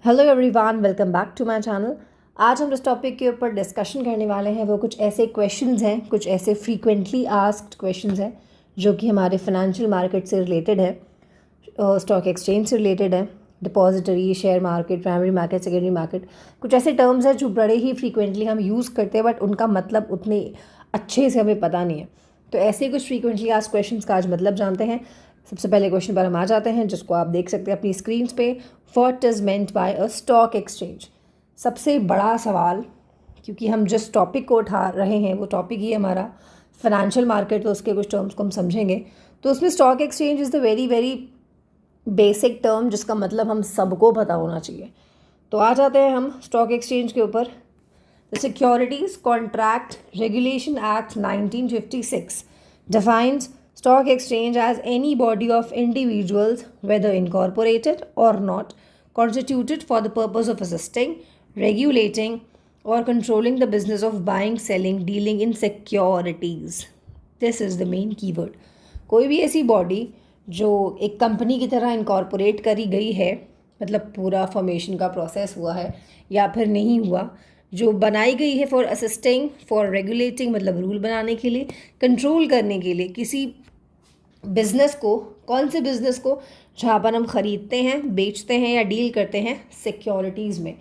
Hello everyone, welcome back to my channel. आज हम इस टॉपिक के ऊपर डिस्कशन करने वाले हैं। वो कुछ ऐसे क्वेश्चंस हैं, कुछ ऐसे फ्रीक्वेंटली आस्क्ड क्वेश्चंस हैं जो कि हमारे फाइनेंशियल मार्केट से रिलेटेड है, स्टॉक एक्सचेंज से रिलेटेड है, depository, share market, primary market, secondary market. कुछ ऐसे टर्म्स हैं जो बड़े ही फ्रीक्वेंटली हम यूज़ करते हैं, बट उनका मतलब उतने अच्छे से हमें पता नहीं है। तो ऐसे कुछ फ्रीक्वेंटली आस्क्ड क्वेश्चंस का आज मतलब जानते हैं। सबसे पहले क्वेश्चन पर हम आ जाते हैं, जिसको आप देख सकते हैं अपनी स्क्रीन पे। What is meant by a stock exchange? सबसे बड़ा सवाल, क्योंकि हम जिस टॉपिक को उठा रहे हैं वो टॉपिक ही हमारा फाइनेंशियल मार्केट, तो उसके कुछ टर्म्स को हम समझेंगे। तो उसमें stock exchange is the very very basic term, जिसका मतलब हम सबको पता होना चाहिए। तो आ जाते हैं हम स्टॉक एक्सचेंज के ऊपर। The securities contract regulation act 1956 defines stock exchange as any body of individuals, whether incorporated or not, constituted for the purpose of assisting, regulating, or controlling the business of buying, selling, dealing in securities. This is the main keyword. कोई भी ऐसी body जो एक company की तरह incorporate करी गई है, मतलब पूरा फॉर्मेशन का प्रोसेस हुआ है या फिर नहीं हुआ, जो बनाई गई है फॉर असिस्टिंग, फॉर रेगुलेटिंग मतलब रूल बनाने के लिए, कंट्रोल करने के लिए किसी बिजनेस को। कौन से बिजनेस को? जहाँ पर हम ख़रीदते हैं, बेचते हैं या डील करते हैं सिक्योरिटीज़ में।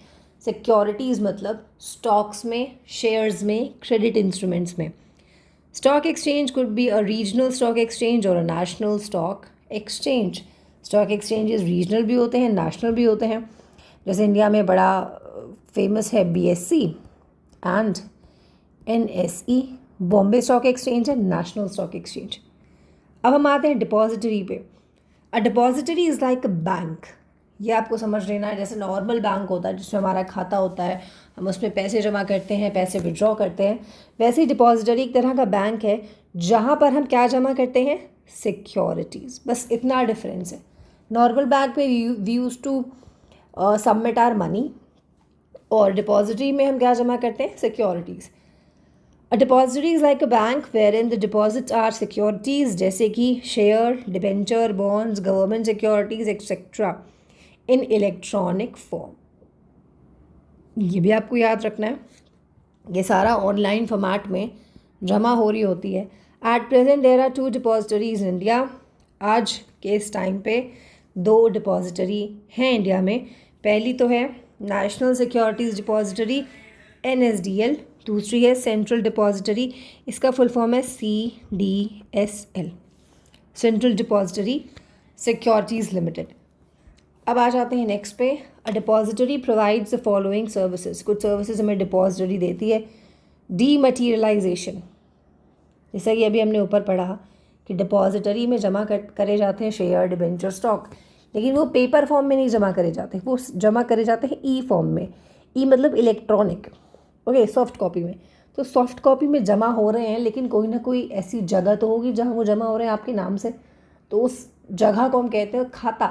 सिक्योरिटीज़ मतलब स्टॉक्स में, शेयर्स में, क्रेडिट इंस्ट्रूमेंट्स में। Stock exchange could be a regional stock exchange और a national stock exchange. Stock exchanges regional भी होते हैं, नेशनल भी होते हैं। जैसे इंडिया में बड़ा फेमस है BSE and NSE, Bombay stock exchange है, नेशनल स्टॉक एक्सचेंज। अब हम आते हैं डिपॉजिटरी पे। A depository is like a bank. ये आपको समझ लेना है, जैसे नॉर्मल बैंक होता है जिसमें हमारा खाता होता है, हम उसमें पैसे जमा करते हैं, पैसे विड्रॉ करते हैं, वैसे ही डिपॉजिटरी एक तरह का बैंक है जहाँ पर हम क्या जमा करते हैं? सिक्योरिटीज़। बस इतना डिफरेंस है। नॉर्मल बैंक में we use to submit our money, और डिपॉजिटरी में हम क्या जमा करते हैं? Securities. A depository is like a bank where in the deposits are securities, जैसे कि share, debenture, bonds, government securities etcetera, in electronic form. ये भी आपको याद रखना है, ये सारा ऑनलाइन फॉर्मेट में जमा हो रही होती है। At present there are 2 depositories in India. आज के इस टाइम पे 2 डिपॉजिटरी हैं इंडिया में। पहली तो है नेशनल सिक्योरिटीज़ डिपॉजिटरी NSDL, दूसरी है सेंट्रल डिपॉजिटरी, इसका फुल फॉर्म है CDSL, central depository securities limited. अब आ जाते हैं नेक्स्ट पे। A depository provides the following services. कुछ सर्विसेज हमें डिपॉजिटरी देती है। डीमटीरियलाइजेशन, जैसा कि अभी हमने ऊपर पढ़ा कि डिपॉजिटरी में जमा करे जाते हैं शेयर, डिबेंचर, स्टॉक, लेकिन वो पेपर फॉर्म में नहीं जमा करे जाते, वो जमा करे जाते हैं ई फॉर्म में। ई मतलब इलेक्ट्रॉनिक, ओके, सॉफ्ट कॉपी में। तो सॉफ्ट कॉपी में जमा हो रहे हैं, लेकिन कोई ना कोई ऐसी जगह तो होगी जहाँ वो जमा हो रहे हैं आपके नाम से, तो उस जगह को हम कहते हैं खाता।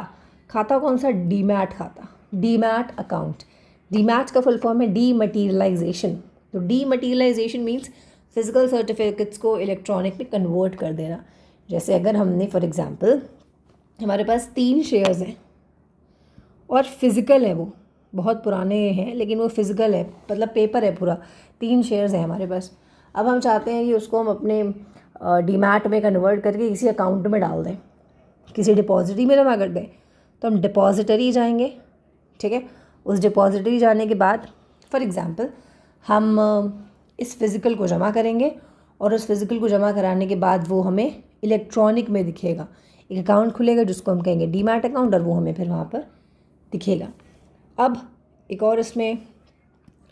खाता कौन सा? डीमैट खाता, डीमैट अकाउंट। डीमैट का फुल फॉर्म है डीमटीरियलाइजेशन। तो डीमटीरियलाइजेशन मीन्स फिजिकल सर्टिफिकेट्स को इलेक्ट्रॉनिक में कन्वर्ट कर देना। जैसे अगर हमने फॉर एग्जांपल, हमारे पास 3 शेयर्स हैं और फिज़िकल है, वो बहुत पुराने हैं लेकिन वो फिज़िकल है, मतलब पेपर है पूरा। 3 शेयर्स हैं हमारे पास। अब हम चाहते हैं कि उसको हम अपने डीमैट में कन्वर्ट करके किसी अकाउंट में डाल दें, किसी डिपॉजिटरी में जमा कर दें। तो हम डिपॉजिटरी जाएंगे, ठीक है। उस डिपॉजिटरी जाने के बाद फॉर एग्ज़ाम्पल हम इस फिज़िकल को जमा करेंगे, और उस फिज़िकल को जमा कराने के बाद वो हमें इलेक्ट्रॉनिक में दिखेगा। एक अकाउंट खुलेगा जिसको हम कहेंगे डीमैट अकाउंट, और वो हमें फिर वहाँ पर दिखेगा। अब एक और इसमें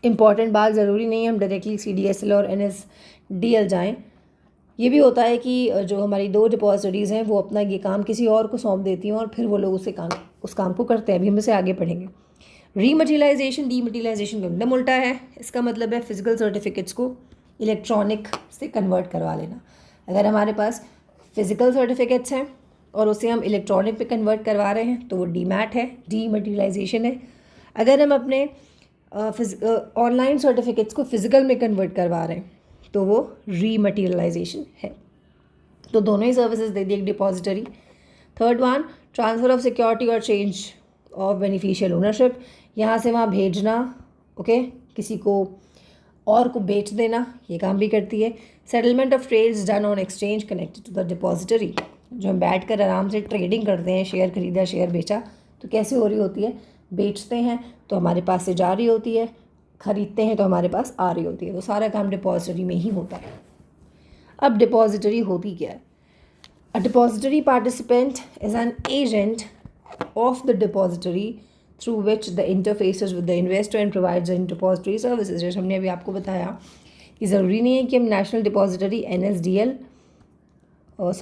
इम्पॉर्टेंट बात, ज़रूरी नहीं है हम डायरेक्टली CDSL और NSDL जाएँ। ये भी होता है कि जो हमारी 2 डिपॉजिटरीज़ हैं वो अपना ये काम किसी और को सौंप देती हैं, और फिर वो लोग उस काम को करते हैं। अभी हम इसे आगे पढ़ेंगे। रीमटीरियलाइजेशन, डीमटीरियलाइजेशन का एकदम उल्टा है। इसका मतलब है फिजिकल सर्टिफिकेट्स को इलेक्ट्रॉनिक से कन्वर्ट करवा लेना। अगर हमारे पास फिजिकल सर्टिफिकेट्स हैं और उसे हम इलेक्ट्रॉनिक पे कन्वर्ट करवा रहे हैं तो वो डीमैट है, डीमटीरियलाइजेशन है। अगर हम अपने ऑनलाइन सर्टिफिकेट्स को फिजिकल में कन्वर्ट करवा रहे हैं तो वो रीमटीरियलाइजेशन है। तो दोनों ही सर्विसेज दे दी एक depository. Third one, transfer of security और चेंज ऑफ बेनिफिशियल ओनरशिप। यहाँ से वहाँ भेजना, ओके, किसी को और को बेच देना, ये काम भी करती है। Settlement of trades done on exchange connected to the depository, जो हम बैठ कर आराम से ट्रेडिंग करते हैं, शेयर खरीदा शेयर बेचा, तो कैसे हो रही होती है, बेचते हैं तो हमारे पास से जा रही होती है, खरीदते हैं तो हमारे पास आ रही होती है, तो सारा काम डिपॉजिटरी में ही होता है। अब डिपॉजिटरी होती क्या है? A depository participant is an agent of the depository through which the interfaces with the investor and provides in depository services. जैसे हमने अभी आपको बताया कि ज़रूरी नहीं है कि हम नेशनल डिपॉजिटरी NSDL और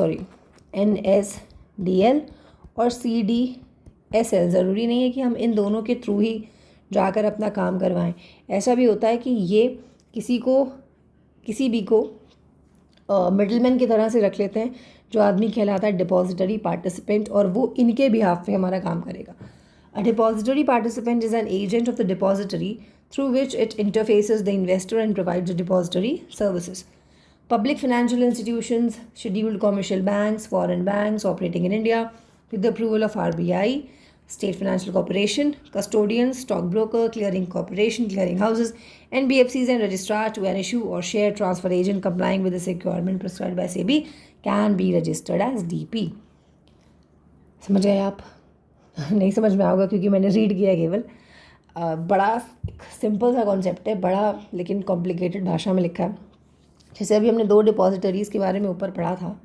CDSL, ज़रूरी नहीं है कि हम इन दोनों के थ्रू ही जाकर अपना काम करवाएं। ऐसा भी होता है कि ये किसी भी को मिडलमैन की तरह से रख लेते हैं, जो आदमी कहलाता है डिपॉजिटरी पार्टिसिपेंट, और वो इनके बिहाफ पे हमारा काम करेगा। A depository participant is an agent of the depository through which it interfaces the investor and provides the depository services. Public financial institutions, scheduled commercial banks, foreign banks operating in India with the approval of RBI, State Financial Corporation, custodians, stockbroker, clearing corporation, clearing houses, NBFCs and registrar to an issue or share transfer agent complying with the requirement prescribed by SEBI can be registered as DP. समझ गए आप? नहीं समझ में आओगे क्योंकि मैंने read किया केवल। बड़ा सिंपल सा कॉन्सेप्ट है, बड़ा लेकिन कॉम्प्लिकेटेड भाषा में लिखा है। जैसे अभी हमने 2 डिपॉजिटरीज़ के बारे में ऊपर पढ़ा था,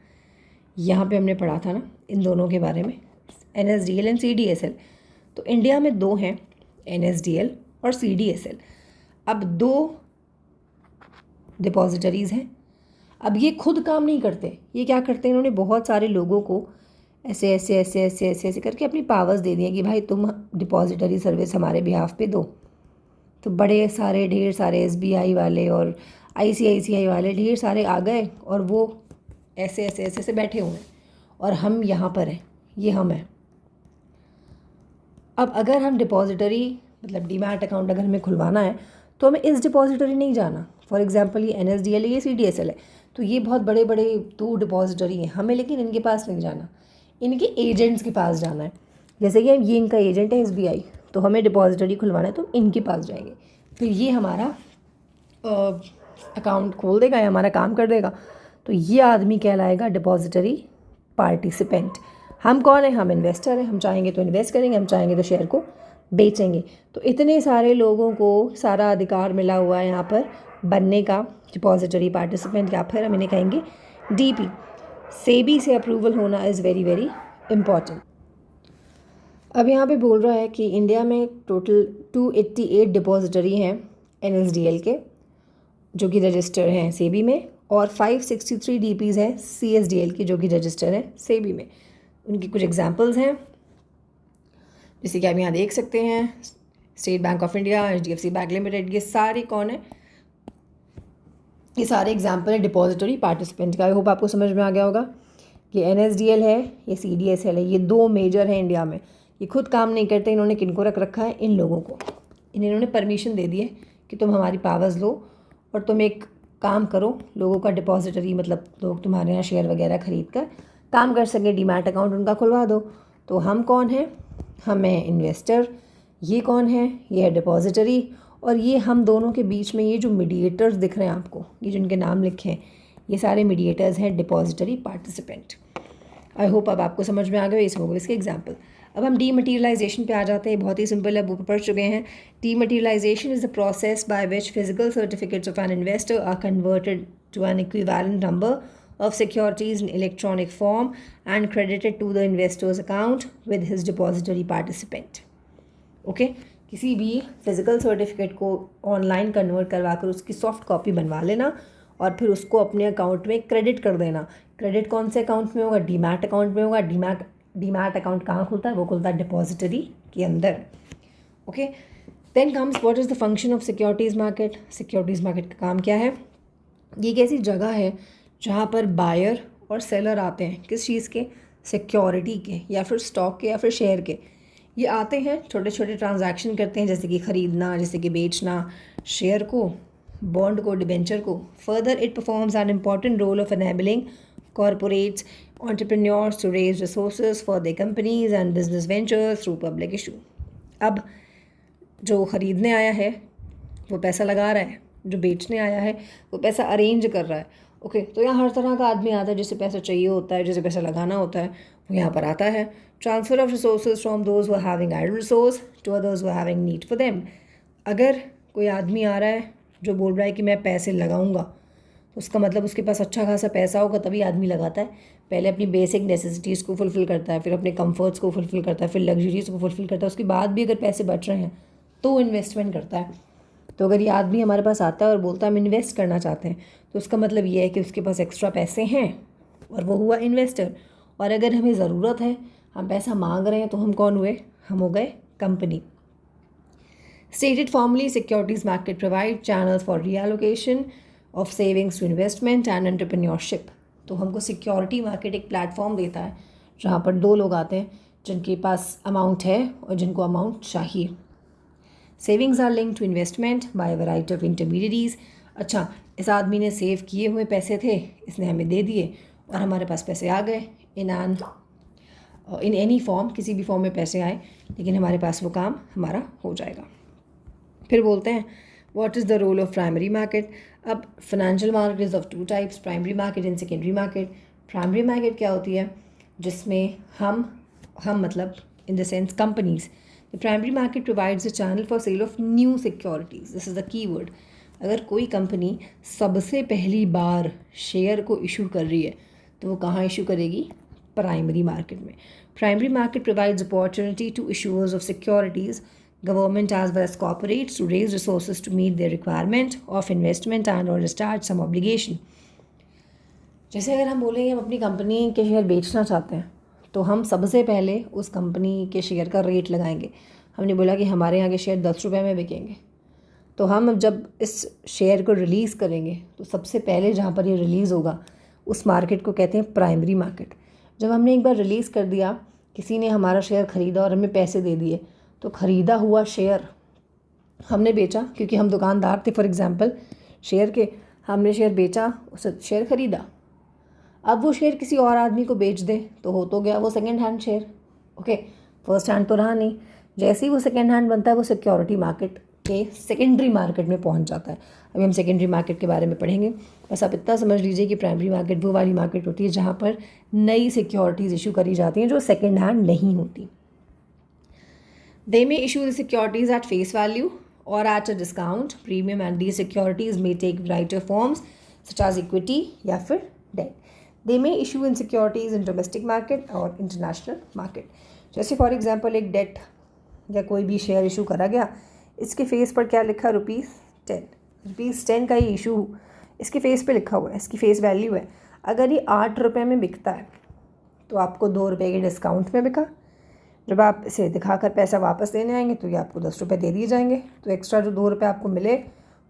यहाँ पे हमने पढ़ा था ना इन दोनों के बारे में, NSDL एंड CDSL। तो इंडिया में 2 हैं, NSDL और CDSL। अब 2 डिपॉजिटरीज़ हैं। अब ये खुद काम नहीं करते, ये क्या करते हैं, इन्होंने बहुत सारे लोगों को ऐसे ऐसे ऐसे ऐसे ऐसे ऐसे करके अपनी पावर्स दे दिए कि भाई तुम डिपॉजिटरी सर्विस हमारे बिहाफ पे दो। तो बड़े सारे ढेर सारे SBI वाले और ICICI वाले ढेर सारे आ गए और वो ऐसे ऐसे ऐसे ऐसे बैठे हुए हैं और हम यहाँ पर हैं, ये हम हैं। अब अगर हम डिपॉजिटरी मतलब डीमैट अकाउंट अगर हमें खुलवाना है तो हमें इस डिपॉजिटरी नहीं जाना। फॉर एग्जांपल ये NSDL है, ये CDSL है, तो ये बहुत बड़े बड़े 2 डिपॉजिटरी हैं, हमें लेकिन इनके पास नहीं जाना, इनके एजेंट्स के पास जाना है। जैसे कि ये इनका एजेंट है SBI, तो हमें डिपॉजिटरी खुलवाना है तो इनके पास जाएंगे, फिर ये हमारा अकाउंट खोल देगा या हमारा काम कर देगा। तो ये आदमी कहलाएगा डिपॉजिटरी पार्टिसिपेंट। हम कौन है? हम इन्वेस्टर हैं, हम चाहेंगे तो इन्वेस्ट करेंगे, हम चाहेंगे तो शेयर को बेचेंगे। तो इतने सारे लोगों को सारा अधिकार मिला हुआ है यहाँ पर बनने का डिपॉजिटरी पार्टिसिपेंट, या फिर हम इन्हें कहेंगे DP। सेबी से अप्रूवल होना इज़ वेरी वेरी इम्पॉर्टेंट। अब यहाँ पे बोल रहा है कि इंडिया में टोटल 288 डिपॉजिटरी हैं NSDL के, जो कि रजिस्टर हैं सेबी में, और 563 DPs हैं CSDL की, जो कि रजिस्टर हैं सेबी में। उनकी कुछ एग्जांपल्स हैं, जैसे कि आप यहाँ देख सकते हैं, state bank of India, HDFC bank limited, ये सारे कौन है? ये सारे एग्जाम्पल है डिपॉजिटरी पार्टिसिपेंट का। आई होप आपको समझ में आ गया होगा। ये NSDL है, ये CDSL है, ये 2 मेजर हैं इंडिया में। ये खुद काम नहीं करते, इन्होंने किनको रख रखा है? इन लोगों को। इन्होंने परमिशन दे दी है कि तुम हमारी पावर्स लो और तुम एक काम करो, लोगों का डिपॉजिटरी मतलब लोग तुम्हारे यहाँ शेयर वगैरह खरीद कर काम कर सकें, डीमैट अकाउंट उनका खुलवा दो। तो हम कौन हैं? हम हैं इन्वेस्टर। ये कौन है? ये है डिपॉजिटरी। और ये हम दोनों के बीच में ये जो मीडिएटर्स दिख रहे हैं आपको, ये जिनके नाम लिखे हैं, ये सारे मीडिएटर्स हैं डिपॉजिटरी पार्टिसिपेंट। आई होप अब आपको समझ में आ गया। ये सब हो गए इसके एग्जाम्पल। अब हम डीमटेरियलाइजेशन पे आ जाते हैं। बहुत ही सिंपल है, बुक पढ़ चुके हैं। Dematerialisation is the process by which physical certificates of an investor are converted to an equivalent number of securities in electronic form and credited to the investor's account with his depository participant. Okay? किसी भी physical certificate को online convert करवा कर उसकी soft copy बनवा लेना और फिर उसको अपने अकाउंट में क्रेडिट कर देना। क्रेडिट कौन से अकाउंट में होगा? डीमैट अकाउंट में होगा। डीमैट अकाउंट कहाँ खुलता है? वो खुलता है डिपॉजिटरी के अंदर। Okay, then comes what is the function of securities market. Securities market का काम क्या है? ये एक ऐसी जगह है जहाँ पर बायर और सेलर आते हैं। किस चीज़ के? सिक्योरिटी के, या फिर स्टॉक के, या फिर शेयर के। ये आते हैं, छोटे छोटे ट्रांजैक्शन करते हैं, जैसे कि ख़रीदना, जैसे कि बेचना शेयर को, बॉन्ड को, डिबेंचर को। Further it performs an important role of enabling corporates entrepreneurs to raise resources for their companies and business ventures through public issue. अब जो ख़रीदने आया है वो पैसा लगा रहा है, जो बेचने आया है वो पैसा अरेंज कर रहा है। ओके, तो यहाँ हर तरह का आदमी आता है, जिसे पैसा चाहिए होता है, जिसे पैसा लगाना होता है, वो यहाँ पर आता है। Transfer of resources from those who are having idle resource to others who are having need for them. अगर कोई आदमी आ रहा है जो बोल रहा है कि मैं पैसे लगाऊंगा, तो उसका मतलब उसके पास अच्छा खासा पैसा होगा तभी आदमी लगाता है। पहले अपनी बेसिक नेसेसिटीज़ को फुलफ़िल करता है, फिर अपने कंफर्ट्स को फुलफ़िल करता है, फिर लग्जरीज़ को फुलफ़िल करता है। उसके बाद भी अगर पैसे बच रहे हैं तो इन्वेस्टमेंट करता है। तो अगर ये आदमी हमारे पास आता है और बोलता है हम इन्वेस्ट करना चाहते हैं, तो उसका मतलब ये है कि उसके पास एक्स्ट्रा पैसे हैं और वो हुआ इन्वेस्टर। और अगर हमें ज़रूरत है, हम पैसा मांग रहे हैं, तो हम कौन हुए? हम हो गए company. Stated formally, securities market provide channels for reallocation of savings to investment and entrepreneurship. तो हमको सिक्योरिटी मार्केट एक प्लेटफॉर्म देता है जहाँ पर दो लोग आते हैं जिनके पास अमाउंट है और जिनको अमाउंट चाहिए। Savings are linked to investment by variety of intermediaries. अच्छा, इस आदमी ने सेव किए हुए पैसे थे, इसने हमें दे दिए और हमारे पास पैसे आ गए इन एनी फॉर्म, किसी भी फॉर्म में पैसे आए, लेकिन हमारे पास वो काम हमारा हो जाएगा। फिर बोलते हैं what is the role of primary market. अब financial market is of two types, primary market and secondary market. Primary market क्या होती है? जिसमें हम मतलब in the sense companies. The primary market provides a channel for sale of new securities. This is the key word. अगर कोई company सबसे पहली बार शेयर को इशू कर रही है तो वो कहाँ इशू करेगी? प्राइमरी मार्केट में। Primary market provides opportunity to issuers of securities, government as well as corporates, to raise resources to meet their requirement of investment and or discharge some obligation. जैसे अगर हम बोलेंगे हम अपनी कंपनी के share बेचना चाहते हैं, तो हम सबसे पहले उस कंपनी के शेयर का रेट लगाएंगे। हमने बोला कि हमारे यहाँ के शेयर 10 रुपये में बिकेंगे, तो हम जब इस शेयर को रिलीज़ करेंगे तो सबसे पहले जहाँ पर ये रिलीज़ होगा उस मार्केट को कहते हैं प्राइमरी मार्केट। जब हमने एक बार रिलीज़ कर दिया, किसी ने हमारा शेयर ख़रीदा और हमें पैसे दे दिए, तो ख़रीदा हुआ शेयर हमने बेचा, क्योंकि हम दुकानदार थे फॉर एग्ज़ाम्पल शेयर के, हमने शेयर बेचा, उस शेयर ख़रीदा। अब वो शेयर किसी और आदमी को बेच दे तो हो तो गया वो second hand share. Okay, first hand तो रहा नहीं। जैसे ही वो सेकेंड हैंड बनता है वो सिक्योरिटी मार्केट के सेकेंडरी मार्केट में पहुंच जाता है। अभी हम सेकेंडरी मार्केट के बारे में पढ़ेंगे। बस आप इतना समझ लीजिए कि प्राइमरी मार्केट वो वाली मार्केट होती है जहाँ पर नई सिक्योरिटीज़ इशू करी जाती हैं जो सेकेंड हैंड नहीं होती। They may issue the securities at face value or at a discount premium, and these securities may take variety of forms such as equity या फिर debt. They may issue in securities in domestic market और international market. जैसे for example एक date या कोई भी share issue करा गया, इसके फेस पर क्या लिखा? ₹10 का ये इशू इसके फेस पे लिखा हुआ है, इसकी फेस वैल्यू है। अगर ये 8 रुपये में बिकता है तो आपको 2 रुपये के डिस्काउंट में बिका। जब आप इसे दिखाकर पैसा वापस लेने आएंगे तो ये आपको 10 रुपये दे दिए जाएंगे। तो एक्स्ट्रा जो 2 रुपये आपको मिले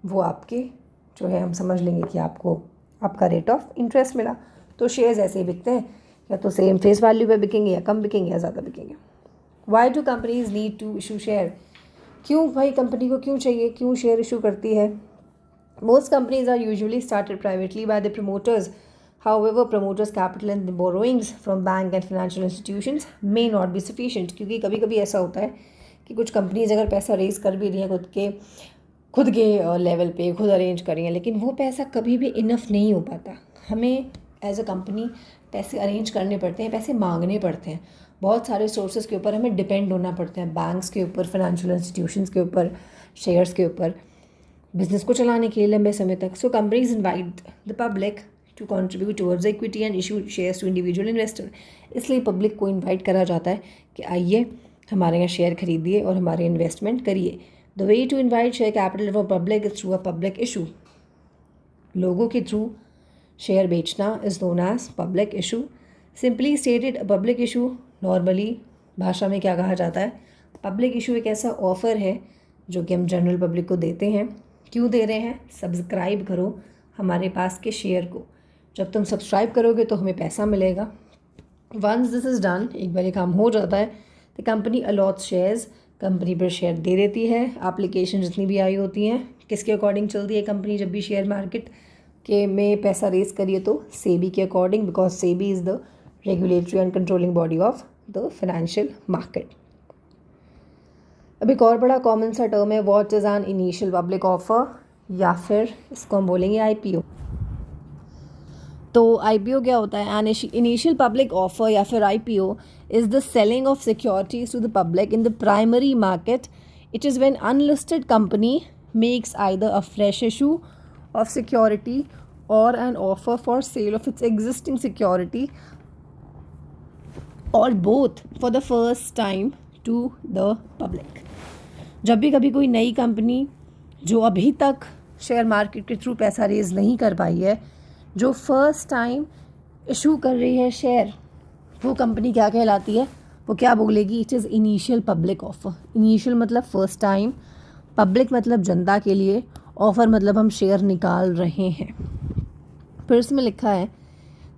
वो आपके जो है, हम समझ लेंगे कि आपको आपका रेट ऑफ इंटरेस्ट मिला। तो शेयर्स ऐसे ही बिकते हैं, या तो सेम फेस वैल्यू पे बिकेंगे या कम बिकेंगे या ज़्यादा बिकेंगे। Why do companies need to issue share? क्यों भाई कंपनी को क्यों चाहिए, क्यों शेयर इशू करती है? Most companies are usually started privately by the promoters. However, promoters' capital and the borrowings from bank and financial institutions may not be sufficient. क्योंकि कभी कभी ऐसा होता है कि कुछ कंपनीज अगर पैसा रेज कर भी रही हैं खुद के लेवल पे, खुद अरेंज कर रही हैं, लेकिन वो पैसा कभी भी इनफ नहीं हो पाता। हमें एज अ कंपनी पैसे अरेंज करने पड़ते हैं, पैसे मांगने पड़ते हैं। बहुत सारे सोर्सेज के ऊपर हमें डिपेंड होना पड़ता है, बैंक्स के ऊपर, फाइनेंशियल इंस्टीट्यूशंस के ऊपर, शेयर्स के ऊपर, बिजनेस को चलाने के लिए लंबे समय तक। सो companies invite the public to contribute towards equity and issue shares to individual investor. इसलिए पब्लिक को इनवाइट करा जाता है कि आइए हमारे यहाँ शेयर खरीदिए और हमारे इन्वेस्टमेंट करिए। The way to invite share capital for public is through a public issue. लोगों के थ्रू शेयर बेचना is known as public issue. Simply stated, a public issue normally भाषा में क्या कहा जाता है? पब्लिक इशू एक ऐसा ऑफ़र है जो कि हम जनरल पब्लिक को देते हैं। क्यों दे रहे हैं? सब्सक्राइब करो हमारे पास के शेयर को। जब तुम सब्सक्राइब करोगे तो हमें पैसा मिलेगा। वंस दिस इज़ डन, एक बार ये काम हो जाता है, तो कंपनी अलॉट्स शेयर्स, कंपनी पर शेयर दे देती है। एप्लीकेशन जितनी भी आई होती हैं, किसके अकॉर्डिंग चलती है कंपनी? जब भी शेयर मार्केट के में पैसा रेस करिए तो सेबी के according, because SEBI is the regulatory and controlling body of the financial market. अब एक और बड़ा कॉमन सा टर्म है what is an initial public offer, या फिर इसको हम बोलेंगे आईपीओ। तो आईपीओ क्या होता है? एन इनिशियल पब्लिक ऑफर या फिर IPO is the selling of securities to the public in the primary market. It is when unlisted company makes either a fresh issue of security or an offer for sale of its existing security or both for the first time to the public. जब भी कभी कोई नई company जो अभी तक share market के through पैसा रेज नहीं कर पाई है, जो फर्स्ट टाइम इशू कर रही है शेयर, वो कंपनी क्या कहलाती है? वो क्या बोलेगी? It is initial public offer. Initial मतलब फर्स्ट टाइम, पब्लिक मतलब जनता के लिए, ऑफर मतलब हम शेयर निकाल रहे हैं. फिर इसमें लिखा है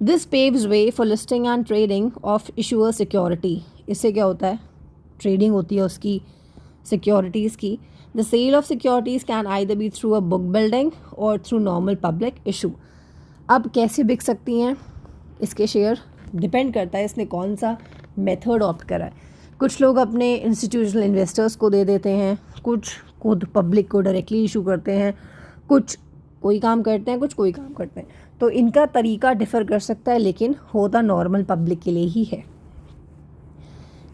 this paves way for listing and trading of issuer security. इससे क्या होता है? ट्रेडिंग होती है उसकी सिक्योरिटीज़ की. The sale of securities can either be through a book building और थ्रू नॉर्मल पब्लिक इशू. अब कैसे बिक सकती हैं इसके शेयर? डिपेंड करता है इसने कौन सा मेथड ऑप्ट करा है. कुछ लोग अपने इंस्टीट्यूशनल इन्वेस्टर्स को दे देते हैं, कुछ खुद पब्लिक को डायरेक्टली इशू करते हैं, कुछ कोई काम करते हैं, कुछ कोई काम करते हैं. तो इनका तरीका डिफ़र कर सकता है, लेकिन होता नॉर्मल पब्लिक के लिए ही है.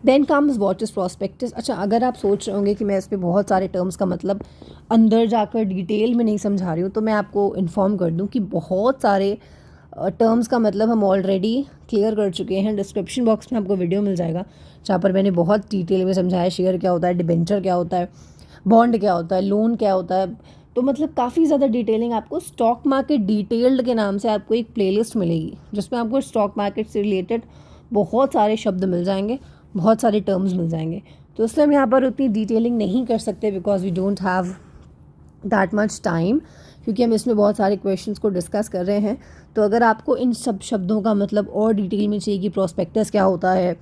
Then comes what is prospectus. अच्छा, अगर आप सोच रहे होंगे कि मैं इस पर बहुत सारे टर्म्स का मतलब अंदर जाकर डिटेल में नहीं समझा रही हूँ, तो मैं आपको इन्फॉर्म कर दूँ कि बहुत सारे टर्म्स का मतलब हम ऑलरेडी क्लियर कर चुके हैं. डिस्क्रिप्शन बॉक्स में आपको वीडियो मिल जाएगा जहाँ पर मैंने बहुत डिटेल में समझाया शेयर क्या होता है, डिबेंचर क्या होता है, बॉन्ड क्या होता है, लोन क्या होता है. तो मतलब काफ़ी ज़्यादा डिटेलिंग आपको स्टॉक मार्केट डिटेल्ड के नाम से आपको एक प्लेलिस्ट मिलेगी, जिसमें आपको स्टॉक मार्केट से रिलेटेड बहुत सारे शब्द मिल जाएंगे, बहुत सारे टर्म्स मिल जाएंगे. तो इसलिए हम यहाँ पर उतनी डिटेलिंग नहीं कर सकते because we don't have that much time, क्योंकि हम इसमें बहुत सारे क्वेश्चंस को डिस्कस कर रहे हैं. तो अगर आपको इन सब शब्दों का मतलब और डिटेल में चाहिए कि प्रॉस्पेक्टस क्या होता है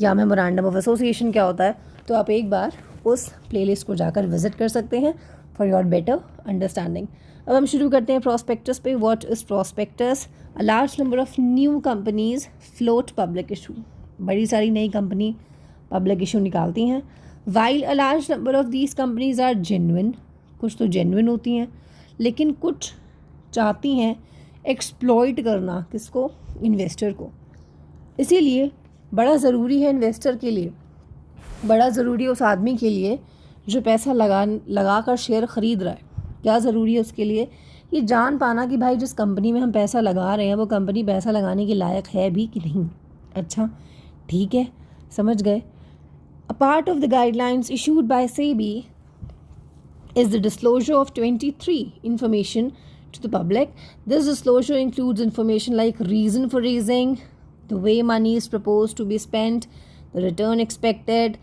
या मेमोरेंडम ऑफ एसोसिएशन क्या होता है, तो आप एक बार उस प्लेलिस्ट को जाकर विजिट कर सकते हैं फॉर योर बेटर अंडरस्टैंडिंग. अब हम शुरू करते हैं प्रॉस्पेक्टस पे. What is prospectus? A large number of new companies float public issue. बड़ी सारी नई कंपनी पब्लिक इशू निकालती हैं. While a large number of these companies are genuine. कुछ तो जेन्युइन होती हैं, लेकिन कुछ चाहती हैं एक्सप्लॉइट करना. किसको? इन्वेस्टर को. इसीलिए बड़ा ज़रूरी है इन्वेस्टर के लिए, बड़ा ज़रूरी है उस आदमी के लिए जो पैसा लगा कर शेयर ख़रीद रहा है. क्या ज़रूरी है उसके लिए? ये जान पाना कि भाई जिस कंपनी में हम पैसा लगा रहे हैं वो कंपनी पैसा लगाने के लायक है भी कि नहीं. अच्छा, ठीक है, समझ गए. A part of the guidelines issued by SEBI is the disclosure of 23 information to the public. This disclosure includes information like reason for raising, the way money is proposed to be spent, the return expected.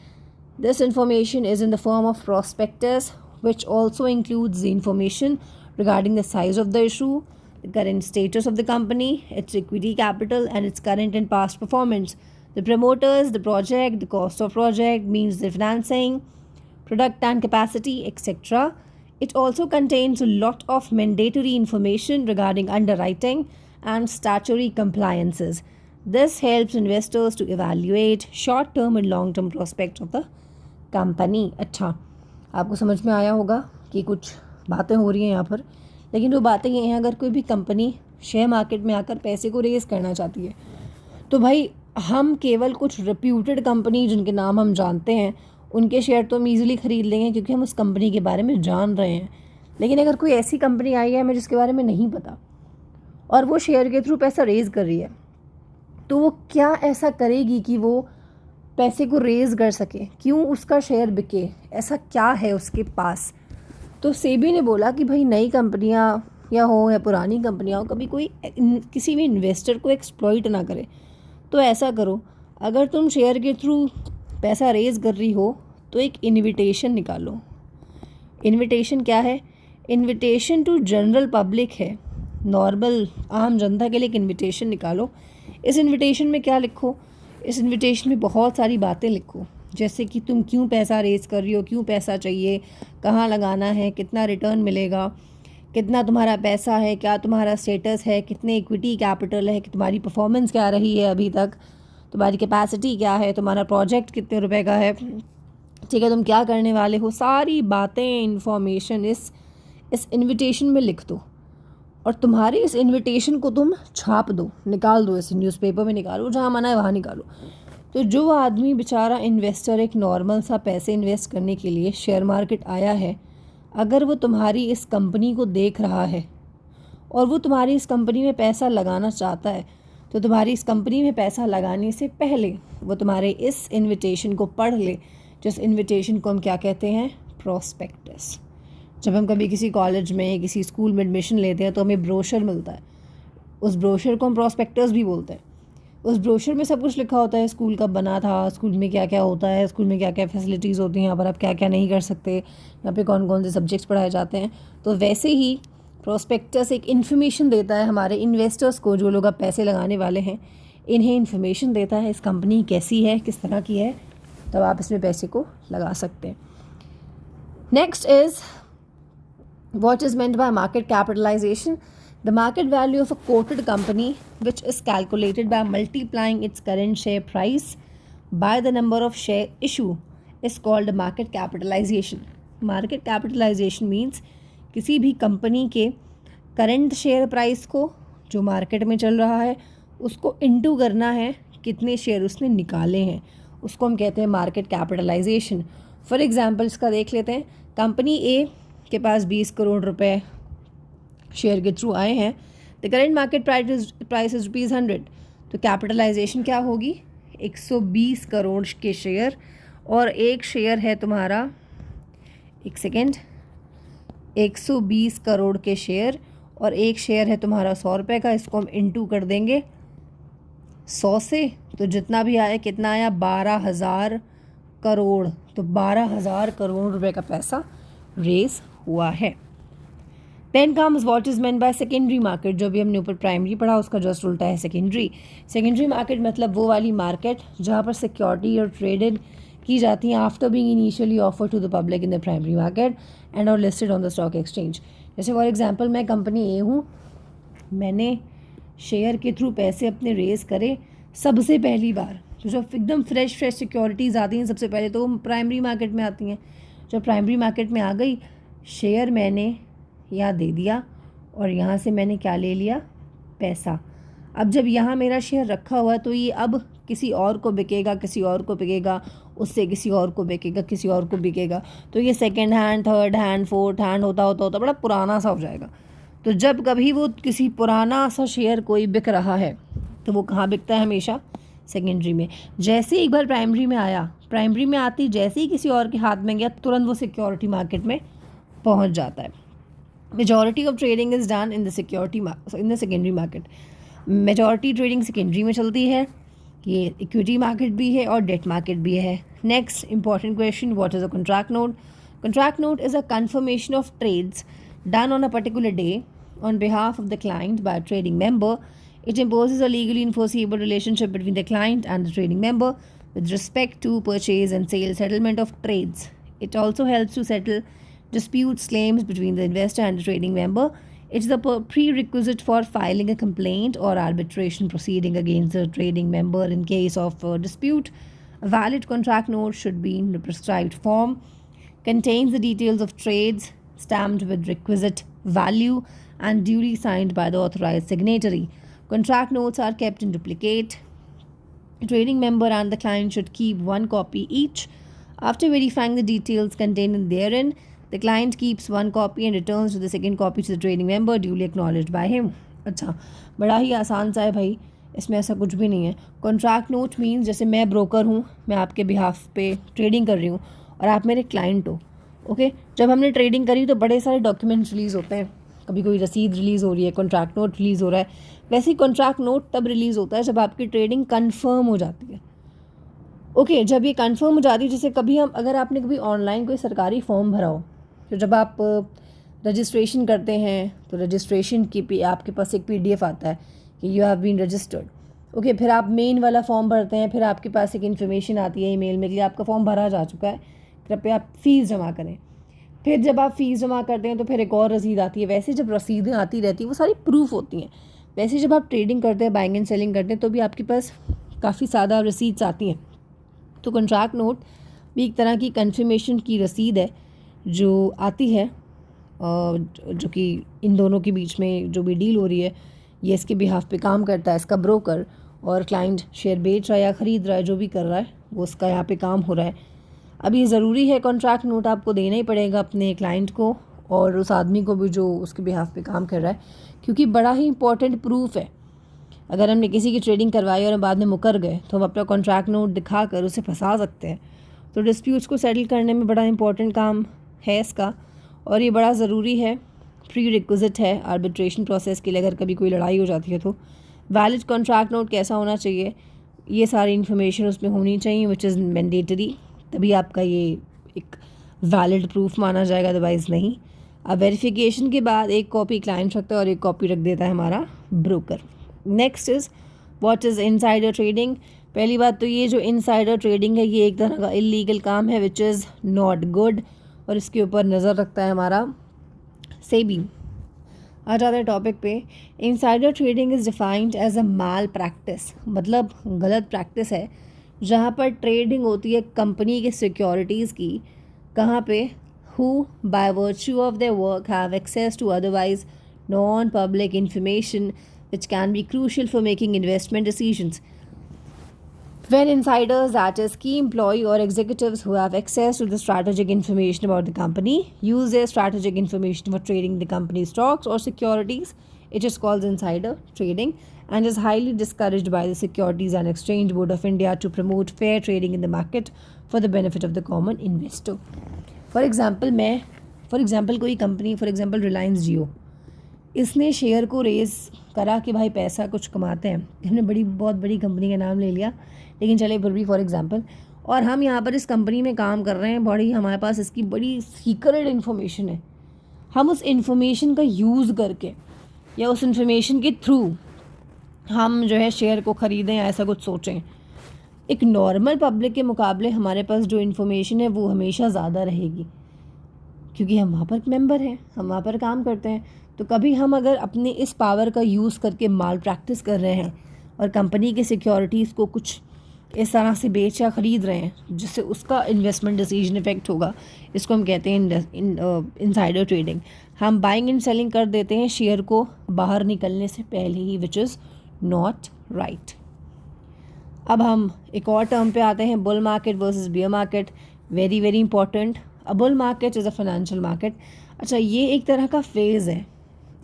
This information is in the form of prospectus, which also includes the information regarding the size of the issue, the current status of the company, its equity capital, and its current and past performance, the promoters, the project, the cost of project, means the financing, product and capacity, etc. It also contains a lot of mandatory information regarding underwriting and statutory compliances. This helps investors to evaluate short-term and long-term prospects of the company. अच्छा, आपको समझ में आया होगा कि कुछ बातें हो रही हैं यहाँ पर, लेकिन वो बातें ये हैं, अगर कोई भी कंपनी शेयर मार्केट में आकर पैसे को रेज़ करना चाहती है तो भाई हम केवल कुछ रेप्यूटेड कंपनी जिनके नाम हम जानते हैं उनके शेयर तो हम ईज़िली ख़रीद लेंगे क्योंकि हम उस कंपनी के बारे में जान रहे हैं. लेकिन अगर कोई ऐसी कंपनी आई है हमें जिसके बारे में नहीं पता और वो शेयर के थ्रू पैसा रेज़ कर रही है, तो वो क्या ऐसा करेगी कि वो पैसे को रेज़ कर सके? क्यों उसका शेयर बिके? ऐसा क्या है उसके पास? तो सेबी ने बोला कि भाई नई कंपनियां या हो या पुरानी कंपनियां हो, कभी कोई किसी भी इन्वेस्टर को एक्सप्लॉइट ना करे. तो ऐसा करो, अगर तुम शेयर के थ्रू पैसा रेज़ कर रही हो तो एक इनविटेशन निकालो. इनविटेशन क्या है? इनविटेशन टू जनरल पब्लिक है, नॉर्मल आम जनता के लिए एक इनविटेशन निकालो. इस इनविटेशन में क्या लिखो? इस इनविटेशन में बहुत सारी बातें लिखो, जैसे कि तुम क्यों पैसा रेज़ कर रही हो, क्यों पैसा चाहिए, कहाँ लगाना है, कितना रिटर्न मिलेगा, कितना तुम्हारा पैसा है, क्या तुम्हारा स्टेटस है, कितने इक्विटी कैपिटल है, कि तुम्हारी परफॉर्मेंस क्या रही है अभी तक, तुम्हारी कैपेसिटी क्या है, तुम्हारा प्रोजेक्ट कितने रुपए का है, ठीक है, तुम क्या करने वाले हो, सारी बातें इन्फॉर्मेशन इस इनविटेशन में लिख दो और तुम्हारे इस इनविटेशन को तुम छाप दो, निकाल दो, ऐसे न्यूज़पेपर में निकालो, जहाँ मना है वहाँ निकालो। तो जो आदमी बेचारा इन्वेस्टर एक नॉर्मल सा पैसे इन्वेस्ट करने के लिए शेयर मार्केट आया है, अगर वो तुम्हारी इस कंपनी को देख रहा है और वो तुम्हारी इस कंपनी में पैसा लगाना चाहता है, तो तुम्हारी इस कंपनी में पैसा लगाने से पहले वो तुम्हारे इस इनविटेशन को पढ़ ले, जिस इनविटेशन को हम क्या कहते हैं, प्रॉस्पेक्टस। जब हम कभी किसी कॉलेज में किसी स्कूल में एडमिशन लेते हैं तो हमें ब्रोशर मिलता है, उस ब्रोशर को हम प्रॉस्पेक्टस भी बोलते हैं। उस ब्रोशर में सब कुछ लिखा होता है, स्कूल कब बना था, स्कूल में क्या क्या होता है, स्कूल में क्या क्या फैसिलिटीज़ होती हैं, यहाँ पर आप क्या क्या नहीं कर सकते, यहाँ पे कौन कौन से सब्जेक्ट्स पढ़ाए जाते हैं। तो वैसे ही प्रॉस्पेक्टस एक इन्फॉर्मेशन देता है हमारे इन्वेस्टर्स को, जो लोग अब पैसे लगाने वाले हैं, इन्हें इन्फॉर्मेशन देता है इस कंपनी कैसी है, किस तरह की है, तब आप इसमें पैसे को लगा सकते हैं। Next is what is meant by market capitalization. The market value of a quoted company, which is calculated by multiplying its current share price by the number of share issue, is called market capitalization. Market capitalization means किसी भी company के current share price को, जो market में चल रहा है, उसको इंटू करना है कितने शेयर उसने निकाले हैं, उसको हम कहते हैं मार्केट कैपिटलाइजेशन। फॉर एग्जांपल इसका देख लेते हैं, कंपनी ए के पास 20 करोड़ रुपए शेयर के थ्रू आए हैं, the current market price is ₹100, तो कैपिटलाइजेशन क्या होगी, 120 करोड़ के शेयर, और एक शेयर है तुम्हारा, एक सेकेंड, 120 करोड़ के शेयर और एक शेयर है तुम्हारा 100 रुपये का, इसको हम इंटू कर देंगे 100 से, तो जितना भी आया, कितना आया, 12,000 करोड़। तो 12,000 करोड़ रुपए का पैसा रेस हुआ है। Then comes what is meant by secondary market, जो भी हमने ऊपर प्राइमरी पढ़ा उसका जस्ट उल्टा है सेकेंडरी। सेकेंडरी मार्केट मतलब वो वाली मार्केट जहाँ पर सिक्योरिटी और ट्रेडेड की जाती हैं after being initially offer to the public in the primary market and are listed on the stock exchange. जैसे फॉर एग्जांपल मैं कंपनी ए हूँ, मैंने शेयर के थ्रू पैसे अपने रेस करे सबसे पहली बार, तो जब एकदम फ्रेश सिक्योरिटीज़ आती हैं सबसे पहले तो वो प्राइमरी मार्केट में आती हैं। जब प्राइमरी मार्केट में आ गई, शेयर मैंने यहाँ दे दिया और यहाँ से मैंने क्या ले लिया, पैसा। अब जब यहाँ मेरा शेयर रखा हुआ है तो ये अब किसी और को बिकेगा, किसी और को बिकेगा, उससे किसी और को बिकेगा, किसी और को बिकेगा, तो ये second hand, third hand, fourth hand होता बड़ा पुराना सा हो जाएगा। तो जब कभी वो किसी पुराना सा शेयर कोई बिक रहा है तो वो कहाँ बिकता है, हमेशा सेकेंडरी में। जैसे एक बार प्राइमरी में आया, प्राइमरी में आती जैसे ही किसी और के हाथ में गया, तुरंत वो सिक्योरिटी मार्केट में पहुंच जाता है। Majority of trading is done in the secondary market. Majority trading secondary में चलती है, ये इक्विटी मार्केट भी है और डेट मार्केट भी है। Next important question, what is a contract note? Contract note is a confirmation of trades done on a particular day on behalf of the client by a trading member. It imposes a legally enforceable relationship between the client and the trading member with respect to purchase and sale settlement of trades. It also helps to settle disputes, claims between the investor and the trading member. It's the prerequisite for filing a complaint or arbitration proceeding against the trading member in case of dispute. A valid contract note should be in the prescribed form, contains the details of trades, stamped with requisite value and duly signed by the authorized signatory. Contract notes are kept in duplicate. The trading member and the client should keep one copy each. After verifying the details contained therein, the client keeps one copy and returns to the second copy to the trading member duly acknowledged by him. अच्छा, बड़ा ही आसान सा है भाई, इसमें ऐसा कुछ भी नहीं है। कॉन्ट्रैक्ट नोट मीन्स जैसे मैं ब्रोकर हूँ, मैं आपके बिहाफ पे ट्रेडिंग कर रही हूँ और आप मेरे क्लाइंट हो, ओके। जब हमने ट्रेडिंग करी तो बड़े सारे डॉक्यूमेंट्स रिलीज़ होते हैं, कभी कोई रसीद रिलीज़ हो रही है, कॉन्ट्रैक्ट नोट रिलीज़ हो रहा है। वैसे ही कॉन्ट्रैक्ट नोट तब रिलीज़ होता है जब आपकी ट्रेडिंग कंफर्म हो जाती है, ओके। जब ये कंफर्म हो जाती है, जैसे कभी हम, अगर आपने कभी ऑनलाइन कोई सरकारी फॉर्म भरा हो, तो जब आप रजिस्ट्रेशन करते हैं तो रजिस्ट्रेशन की आपके पास एक PDF आता है कि you have been registered, okay. फिर आप मेन वाला फॉर्म भरते हैं, फिर आपके पास एक इन्फॉर्मेशन आती है ईमेल में कि आपका फॉर्म भरा जा चुका है, कृपया आप फ़ीस जमा करें। फिर जब आप फ़ीस जमा करते हैं तो फिर एक और रसीद आती है। वैसे जब रसीदें आती रहती हैं वो सारी प्रूफ होती हैं। वैसे जब आप ट्रेडिंग करते हैं, बाइंग एंड सेलिंग करते हैं, तो भी आपके पास काफ़ी ज़्यादा रसीद्स आती हैं। तो कॉन्ट्रैक्ट नोट भी एक तरह की कंफर्मेशन की रसीद है जो आती है, जो कि इन दोनों के बीच में जो भी डील हो रही है ये इसके बिहाफ पे काम करता है, इसका ब्रोकर, और क्लाइंट शेयर बेच रहा है या ख़रीद रहा है, जो भी कर रहा है वो उसका यहाँ पे काम हो रहा है। अब ये ज़रूरी है, कॉन्ट्रैक्ट नोट आपको देना ही पड़ेगा अपने क्लाइंट को और उस आदमी को भी जो उसके बिहाफ पे काम कर रहा है, क्योंकि बड़ा ही इंपॉर्टेंट प्रूफ है। अगर हमने किसी की ट्रेडिंग करवाई और हम बाद में मुकर गए तो हम अपना कॉन्ट्रैक्ट नोट दिखा कर उसे फंसा सकते हैं। तो डिस्प्यूट्स को सेटल करने में बड़ा इंपॉर्टेंट काम है इसका, और ये बड़ा ज़रूरी है, प्री रिक्विजिट है आर्बिट्रेशन प्रोसेस के लिए। अगर कभी कोई लड़ाई हो जाती है तो वैलिड कॉन्ट्रैक्ट नोट कैसा होना चाहिए, ये सारी इन्फॉर्मेशन उसमें होनी चाहिए, विच इज़ मैंडेटरी, तभी आपका ये एक वैलिड प्रूफ माना जाएगा, अदरवाइज़ नहीं। अब वेरिफिकेशन के बाद एक कॉपी क्लाइंट रखता है और एक कॉपी रख देता है हमारा broker. Next is what is insider trading. पहली बात तो ये जो इनसाइडर ट्रेडिंग है ये एक तरह का इलीगल काम है, विच इज़ नॉट गुड, और इसके ऊपर नज़र रखता है हमारा सेबी। आ जाता है टॉपिक पे। Insider trading is defined as a malpractice, मतलब गलत प्रैक्टिस है जहाँ पर ट्रेडिंग होती है कंपनी के सिक्योरिटीज़ की, कहाँ पे, who by virtue of their work have access to otherwise non-public information which can be crucial for making investment decisions. When insiders, that is key employee or executives who have access to the strategic information about the company, use their strategic information for trading the company's stocks or securities, it is called insider trading and is highly discouraged by the Securities and Exchange Board of India to promote fair trading in the market for the benefit of the common investor. For example कोई company, for example Reliance जियो, इसने share को rays करा कि भाई पैसा कुछ कमाते हैं, हमने बहुत बड़ी कंपनी का नाम ले लिया, लेकिन चले फिर भी फॉर एग्ज़ाम्पल, और हम यहाँ पर इस कंपनी में काम कर रहे हैं, बड़ी हमारे पास इसकी बड़ी सीक्रेट इन्फॉर्मेशन है, हम उस इन्फॉर्मेशन का यूज़ करके या उस इन्फॉर्मेशन के थ्रू हम जो है शेयर को ख़रीदें या ऐसा कुछ सोचें। एक नॉर्मल पब्लिक के मुकाबले हमारे पास जो इन्फॉर्मेशन है वो हमेशा ज़्यादा रहेगी, क्योंकि हम वहाँ पर मेंबर हैं, हम वहाँ पर काम करते हैं। तो कभी हम अगर अपने इस पावर का यूज़ करके माल प्रैक्टिस कर रहे हैं और कंपनी के सिक्योरिटीज़ को कुछ इस तरह से बेच या ख़रीद रहे हैं जिससे उसका इन्वेस्टमेंट डिसीजन इफेक्ट होगा, इसको हम कहते हैं इनसाइडर ट्रेडिंग। हम बाइंग एंड सेलिंग कर देते हैं शेयर को बाहर निकलने से पहले ही, विच इज़ नॉट राइट। अब हम एक और टर्म पे आते हैं, bull market versus beer market. Very very important. A bull market is a financial market. अच्छा, ये एक तरह का फेज़ है,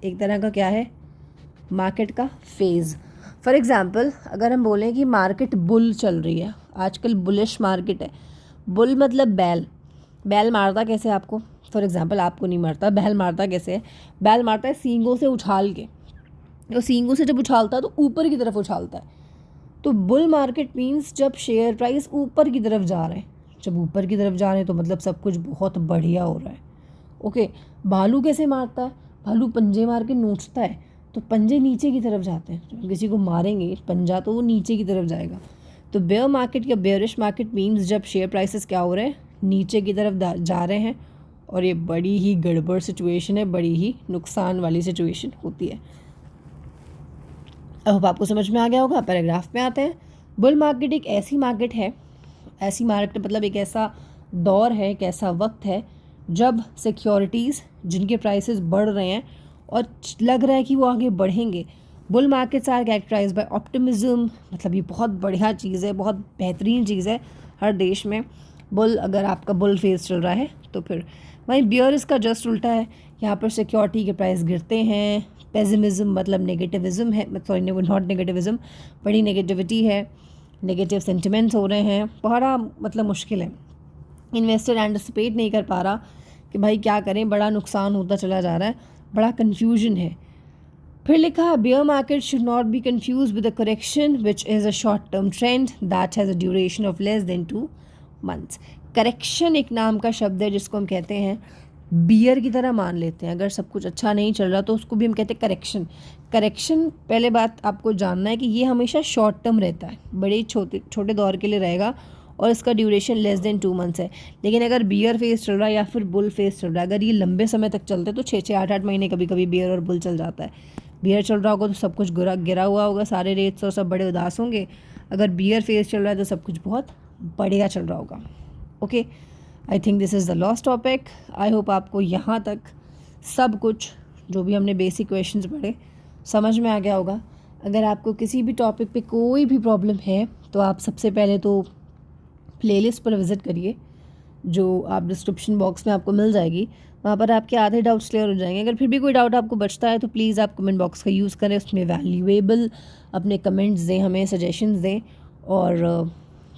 एक तरह का क्या है, मार्केट का फेज़। फॉर एग्ज़ाम्पल अगर हम बोलें कि मार्केट बुल चल रही है, आजकल बुलिश मार्केट है। बुल मतलब बैल मारता कैसे आपको, फॉर एग्ज़ाम्पल आपको नहीं मारता, बैल मारता कैसे है, बैल मारता है सींगों से उछाल के, तो सींगों से जब उछालता है तो ऊपर की तरफ उछालता है। तो बुल मार्केट मीन्स जब शेयर प्राइस ऊपर की तरफ जा रहे हैं, जब ऊपर की तरफ जा रहे हैं तो मतलब सब कुछ बहुत बढ़िया हो रहा है। ओके, भालू कैसे मारता है, भालू पंजे मार के नोचता है, तो पंजे नीचे की तरफ जाते हैं, जब किसी को मारेंगे पंजा तो वो नीचे की तरफ जाएगा। तो बेयर मार्केट या बेयरिश मार्केट मीन्स जब शेयर प्राइसेस क्या हो रहे हैं, नीचे की तरफ जा रहे हैं, और ये बड़ी ही गड़बड़ सिचुएशन है, बड़ी ही नुकसान वाली सिचुएशन होती है। अब आपको समझ में आ गया होगा। पैराग्राफ में आते हैं। बुल मार्केट एक ऐसी मार्केट है, ऐसी मार्केट मतलब एक ऐसा दौर है, एक ऐसा वक्त है जब सिक्योरिटीज़ जिनके प्राइसेस बढ़ रहे हैं और लग रहा है कि वो आगे बढ़ेंगे। Bull markets are characterised by optimism, मतलब ये बहुत बढ़िया चीज़ है, बहुत बेहतरीन चीज़ है हर देश में। बुल, अगर आपका बुल फेज चल रहा है तो फिर वहीं बियर इसका जस्ट उल्टा है, यहाँ पर सिक्योरिटी के प्राइस गिरते हैं। पेसिमिज्म मतलब नेगेटिविज्म है, सॉरी नॉट नेगेटिविज्म, बड़ी नेगेटिविटी है, नेगेटिव सेंटिमेंट्स हो रहे हैं, बड़ा मतलब मुश्किल है। इन्वेस्टर एंटिसिपेट नहीं कर पा रहा कि भाई क्या करें, बड़ा नुकसान होता चला जा रहा है, बड़ा कन्फ्यूजन है। फिर लिखा है beer market should not be confuse with a correction which is a short term trend that has a duration of less than 2 months. Correction एक नाम का शब्द है जिसको हम कहते हैं बियर की तरह मान लेते हैं। अगर सब कुछ अच्छा नहीं चल रहा तो उसको भी हम कहते हैं करेक्शन। पहले बात आपको जानना है कि ये हमेशा शॉर्ट टर्म रहता है, बड़े छोटे दौर के लिए रहेगा और इसका ड्यूरेशन लेस देन 2 मंथ्स है। लेकिन अगर बियर फेज चल रहा है या फिर बुल फेज चल रहा है, अगर ये लंबे समय तक चलते हैं तो 6-6 8-8 महीने कभी कभी बियर और बुल चल जाता है। बियर चल रहा होगा तो सब कुछ गिरा हुआ होगा, सारे रेट्स और सब बड़े उदास होंगे। अगर बियर फेज चल रहा है तो सब कुछ बहुत बढ़िया चल रहा होगा। Okay, I think this is the last topic. I hope आपको यहाँ तक सब कुछ जो भी हमने बेसिक क्वेश्चंस पढ़े समझ में आ गया होगा। अगर आपको किसी भी टॉपिक पे कोई भी प्रॉब्लम है तो आप सबसे पहले तो प्लेलिस्ट पर विज़िट करिए, जो आप डिस्क्रिप्शन बॉक्स में आपको मिल जाएगी। वहाँ पर आपके आधे डाउट्स क्लियर हो जाएंगे। अगर फिर भी कोई डाउट आपको बचता है तो प्लीज़ आप कमेंट बॉक्स का यूज़ करें, उसमें वैल्यूएबल अपने कमेंट्स दें, हमें सजेशंस दें। और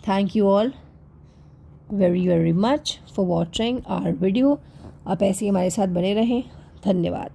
thank you all very very much for watching our video. आप ऐसे ही हमारे साथ बने रहें। धन्यवाद।